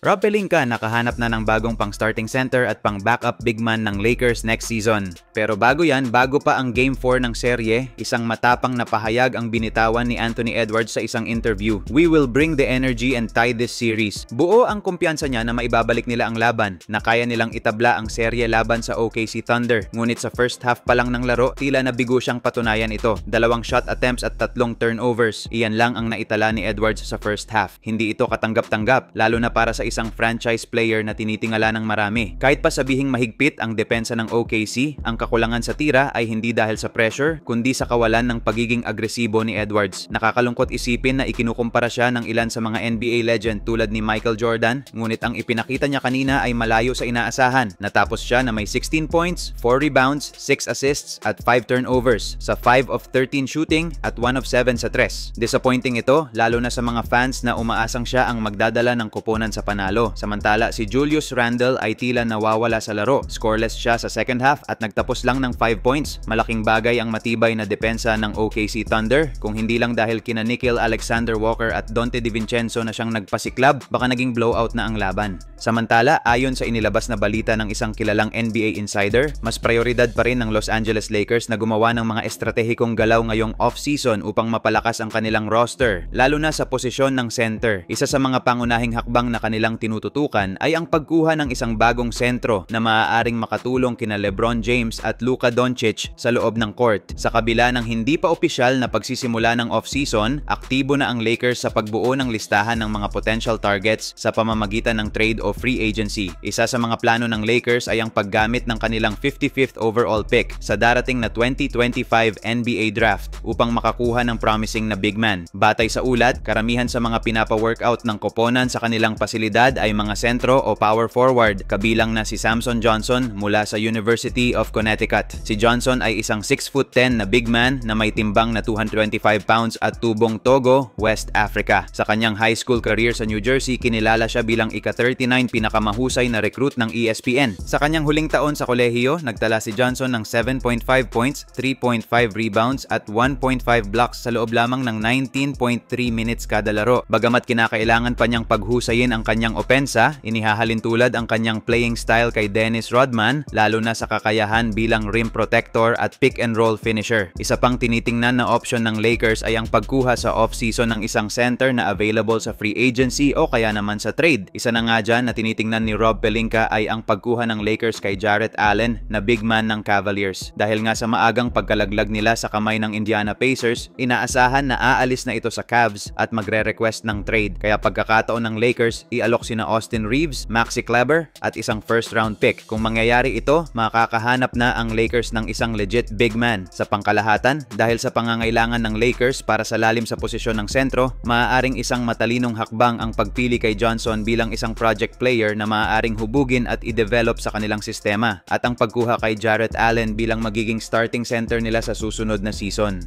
Rob Pelinka nakahanap na ng bagong pang-starting center at pang-backup big man ng Lakers next season. Pero bago yan, bago pa ang Game 4 ng serye, isang matapang na pahayag ang binitawan ni Anthony Edwards sa isang interview. "We will bring the energy and tie this series." Buo ang kumpiyansa niya na maibabalik nila ang laban, na kaya nilang itabla ang serye laban sa OKC Thunder. Ngunit sa first half pa lang ng laro, tila nabigo siyang patunayan ito. 2 shot attempts at 3 turnovers. Iyan lang ang naitala ni Edwards sa first half. Hindi ito katanggap-tanggap, lalo na para sa isang franchise player na tinitingala ng marami. Kahit pa sabihing mahigpit ang depensa ng OKC, ang kakulangan sa tira ay hindi dahil sa pressure, kundi sa kawalan ng pagiging agresibo ni Edwards. Nakakalungkot isipin na ikinukumpara siya ng ilan sa mga NBA legend tulad ni Michael Jordan, ngunit ang ipinakita niya kanina ay malayo sa inaasahan. Natapos siya na may 16 points, 4 rebounds, 6 assists at 5 turnovers sa 5 of 13 shooting at 1 of 7 sa 3. Disappointing ito, lalo na sa mga fans na umaasang siya ang magdadala ng koponan sa panalo. Samantala, si Julius Randle ay tila nawawala sa laro. Scoreless siya sa second half at nagtapos lang ng 5 points. Malaking bagay ang matibay na depensa ng OKC Thunder. Kung hindi lang dahil kina Nickeil Alexander-Walker at Donte DiVincenzo na siyang nagpasiklab, baka naging blowout na ang laban. Samantala, ayon sa inilabas na balita ng isang kilalang NBA insider, mas prioridad pa rin ng Los Angeles Lakers na gumawa ng mga estratehikong galaw ngayong off-season upang mapalakas ang kanilang roster, lalo na sa posisyon ng center. Isa sa mga pangunahing hakbang na kanilang tinututukan ay ang pagkuha ng isang bagong sentro na maaaring makatulong kina LeBron James at Luka Doncic sa loob ng court. Sa kabila ng hindi pa opisyal na pagsisimula ng off-season, aktibo na ang Lakers sa pagbuo ng listahan ng mga potential targets sa pamamagitan ng trade o free agency. Isa sa mga plano ng Lakers ay ang paggamit ng kanilang 55th overall pick sa darating na 2025 NBA draft upang makakuha ng promising na big man. Batay sa ulat, karamihan sa mga pinapa-workout ng koponan sa kanilang pasilidad ay mga sentro o power forward, kabilang na si Samson Johnson mula sa University of Connecticut. Si Johnson ay isang 6'10" na big man na may timbang na 225 pounds at tubong Togo, West Africa. Sa kanyang high school career sa New Jersey, kinilala siya bilang ika-39 pinakamahusay na recruit ng ESPN. Sa kanyang huling taon sa kolehiyo, nagtala si Johnson ng 7.5 points, 3.5 rebounds at 1.5 blocks sa loob lamang ng 19.3 minutes kada laro. Bagamat kinakailangan pa niyang paghusayin ang kanyang opensa, inihahalin tulad ang kanyang playing style kay Dennis Rodman, lalo na sa kakayahan bilang rim protector at pick-and-roll finisher. Isa pang tinitingnan na option ng Lakers ay ang pagkuha sa off-season ng isang center na available sa free agency o kaya naman sa trade. Isa na nga dyan na tinitingnan ni Rob Pelinka ay ang pagkuha ng Lakers kay Jarrett Allen na big man ng Cavaliers. Dahil nga sa maagang pagkalaglag nila sa kamay ng Indiana Pacers, inaasahan na aalis na ito sa Cavs at magre-request ng trade. Kaya pagkakataon ng Lakers, ialok sina Austin Reeves, Maxi Kleber at isang first round pick. Kung mangyayari ito, makakahanap na ang Lakers ng isang legit big man. Sa pangkalahatan, dahil sa pangangailangan ng Lakers para sa lalim sa posisyon ng sentro, maaaring isang matalinong hakbang ang pagpili kay Johnson bilang isang project player na maaaring hubugin at i-develop sa kanilang sistema, at ang pagkuha kay Jarrett Allen bilang magiging starting center nila sa susunod na season.